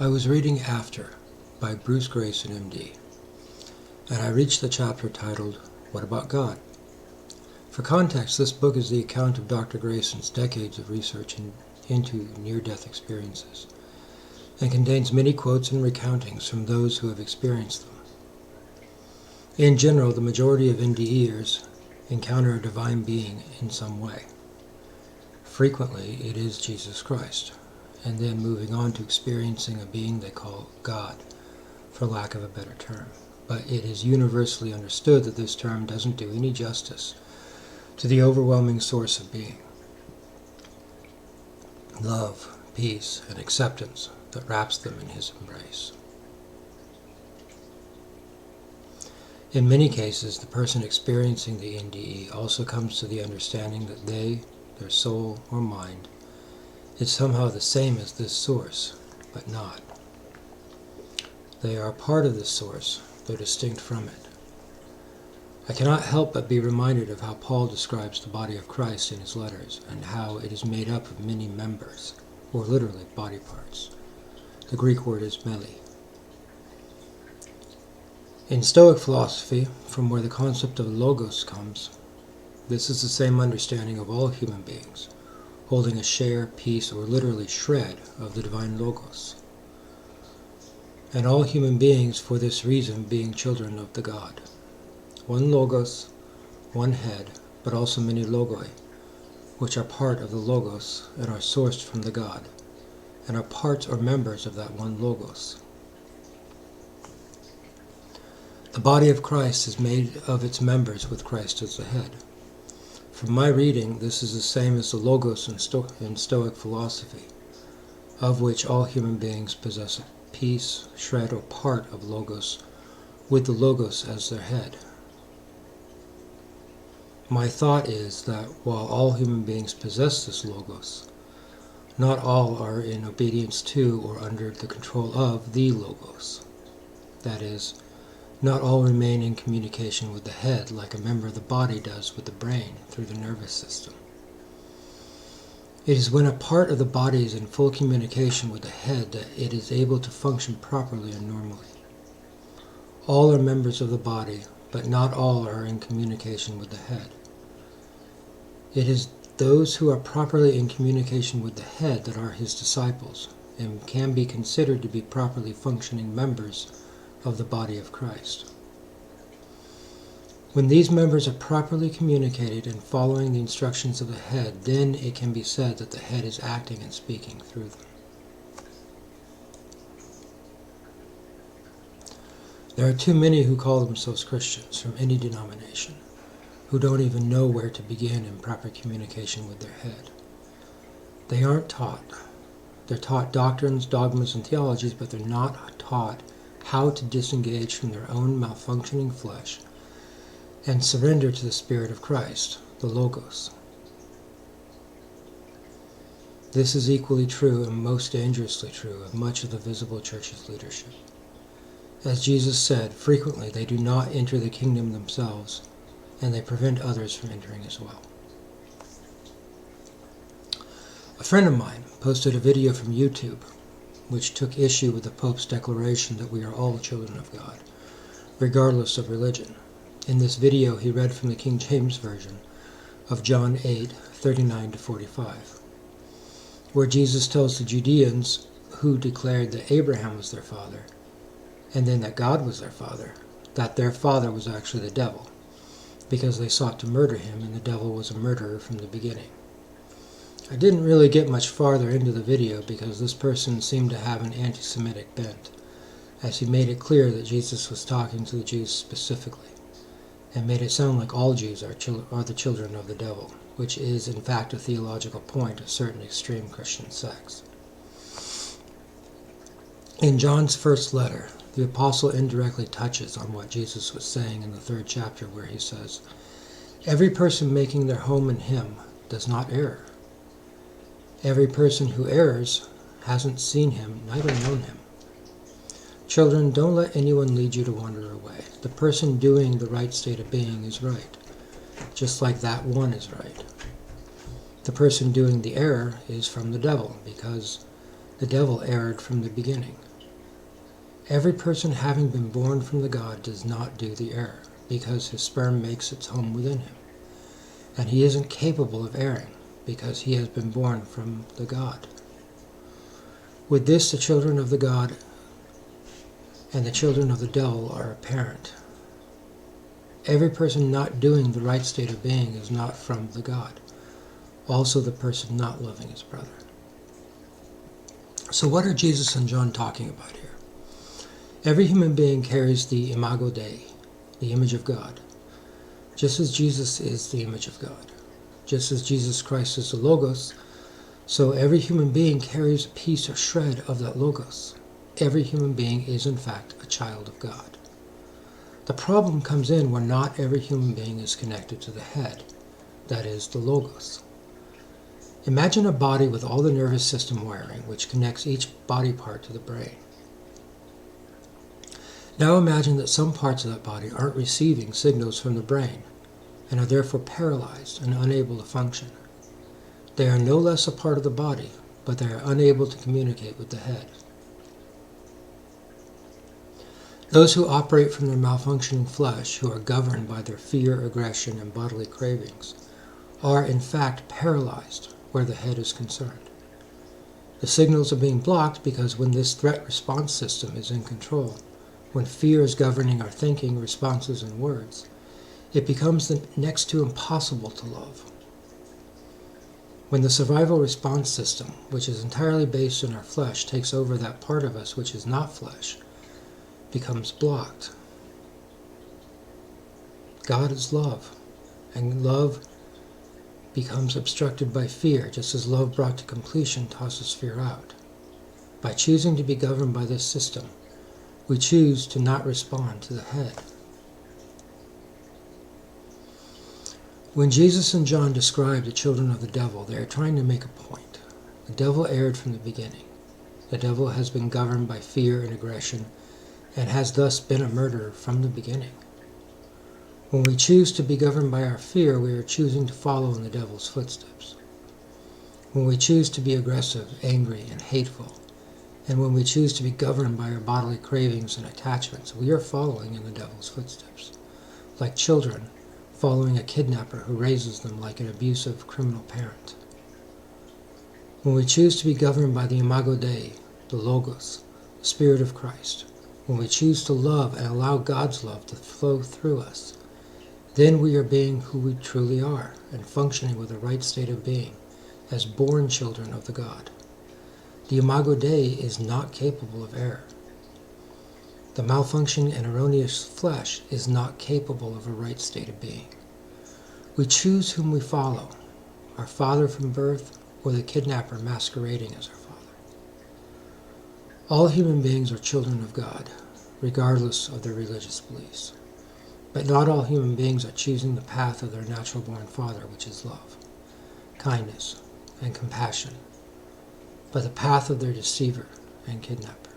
I was reading After by Bruce Grayson, MD, and I reached the chapter titled, What About God? For context, this book is the account of Dr. Grayson's decades of research into near-death experiences, and contains many quotes and recountings from those who have experienced them. In general, the majority of NDEers encounter a divine being in some way. Frequently, it is Jesus Christ, and then moving on to experiencing a being they call God, for lack of a better term. But it is universally understood that this term doesn't do any justice to the overwhelming source of being, love, peace, and acceptance that wraps them in his embrace. In many cases, the person experiencing the NDE also comes to the understanding that they, their soul or mind, is somehow the same as this source, but not. They are a part of this source, though distinct from it. I cannot help but be reminded of how Paul describes the body of Christ in his letters, and how it is made up of many members, or literally body parts. The Greek word is meli. In Stoic philosophy, from where the concept of logos comes, this is the same understanding of all human beings, holding a share, piece, or literally shred of the divine logos. And all human beings, for this reason, being children of the God. One logos, one head, but also many logoi, which are part of the logos and are sourced from the God, and are parts or members of that one logos. The body of Christ is made of its members with Christ as the head. From my reading, this is the same as the logos in Stoic philosophy, of which all human beings possess a piece, shred, or part of logos, with the logos as their head. My thought is that while all human beings possess this logos, not all are in obedience to or under the control of the logos. That is, not all remain in communication with the head like a member of the body does with the brain through the nervous system. It is when a part of the body is in full communication with the head that it is able to function properly and normally. All are members of the body, but not all are in communication with the head. It is those who are properly in communication with the head that are his disciples, and can be considered to be properly functioning members of the body of Christ. When these members are properly communicated and following the instructions of the head, then it can be said that the head is acting and speaking through them. There are too many who call themselves Christians from any denomination, who don't even know where to begin in proper communication with their head. They aren't taught. They're taught doctrines, dogmas, and theologies, but they're not taught how to disengage from their own malfunctioning flesh and surrender to the Spirit of Christ, the Logos. This is equally true and most dangerously true of much of the visible church's leadership. As Jesus said, frequently they do not enter the kingdom themselves, and they prevent others from entering as well. A friend of mine posted a video from YouTube which took issue with the Pope's declaration that we are all children of God, regardless of religion. In this video, he read from the King James Version of John 8:39-45, where Jesus tells the Judeans who declared that Abraham was their father, and then that God was their father, that their father was actually the devil, because they sought to murder him, and the devil was a murderer from the beginning. I didn't really get much farther into the video because this person seemed to have an anti-Semitic bent, as he made it clear that Jesus was talking to the Jews specifically, and made it sound like all Jews are the children of the devil, which is in fact a theological point of certain extreme Christian sects. In John's first letter, the apostle indirectly touches on what Jesus was saying in the 3rd chapter, where he says, "Every person making their home in him does not err. Every person who errs hasn't seen him, neither known him. Children, don't let anyone lead you to wander away. The person doing the right state of being is right, just like that one is right. The person doing the error is from the devil, because the devil erred from the beginning. Every person having been born from the God does not do the error, because his sperm makes its home within him. And he isn't capable of erring, because he has been born from the God. With this, the children of the God and the children of the devil are apparent. Every person not doing the right state of being is not from the God. Also the person not loving his brother. So what are Jesus and John talking about here? Every human being carries the Imago Dei, the image of God, just as Jesus is the image of God. Just as Jesus Christ is the Logos, so every human being carries a piece or shred of that Logos. Every human being is in fact a child of God. The problem comes in where not every human being is connected to the head, that is, the Logos. Imagine a body with all the nervous system wiring, which connects each body part to the brain. Now imagine that some parts of that body aren't receiving signals from the brain, and are therefore paralyzed and unable to function. They are no less a part of the body, but they are unable to communicate with the head. Those who operate from their malfunctioning flesh, who are governed by their fear, aggression, and bodily cravings, are in fact paralyzed where the head is concerned. The signals are being blocked because when this threat response system is in control, when fear is governing our thinking, responses, and words, it becomes next to impossible to love. When the survival response system, which is entirely based on our flesh, takes over that part of us which is not flesh, becomes blocked. God is love, and love becomes obstructed by fear, just as love brought to completion tosses fear out. By choosing to be governed by this system, we choose to not respond to the head. When Jesus and John describe the children of the devil, they are trying to make a point. The devil erred from the beginning. The devil has been governed by fear and aggression, and has thus been a murderer from the beginning. When we choose to be governed by our fear, we are choosing to follow in the devil's footsteps. When we choose to be aggressive, angry, and hateful, and when we choose to be governed by our bodily cravings and attachments, we are following in the devil's footsteps, like children following a kidnapper who raises them like an abusive criminal parent. When we choose to be governed by the Imago Dei, the Logos, the Spirit of Christ, when we choose to love and allow God's love to flow through us, then we are being who we truly are and functioning with the right state of being as born children of the God. The Imago Dei is not capable of error. The malfunctioning and erroneous flesh is not capable of a right state of being. We choose whom we follow, our father from birth or the kidnapper masquerading as our father. All human beings are children of God, regardless of their religious beliefs. But not all human beings are choosing the path of their natural-born father, which is love, kindness, and compassion, but the path of their deceiver and kidnapper.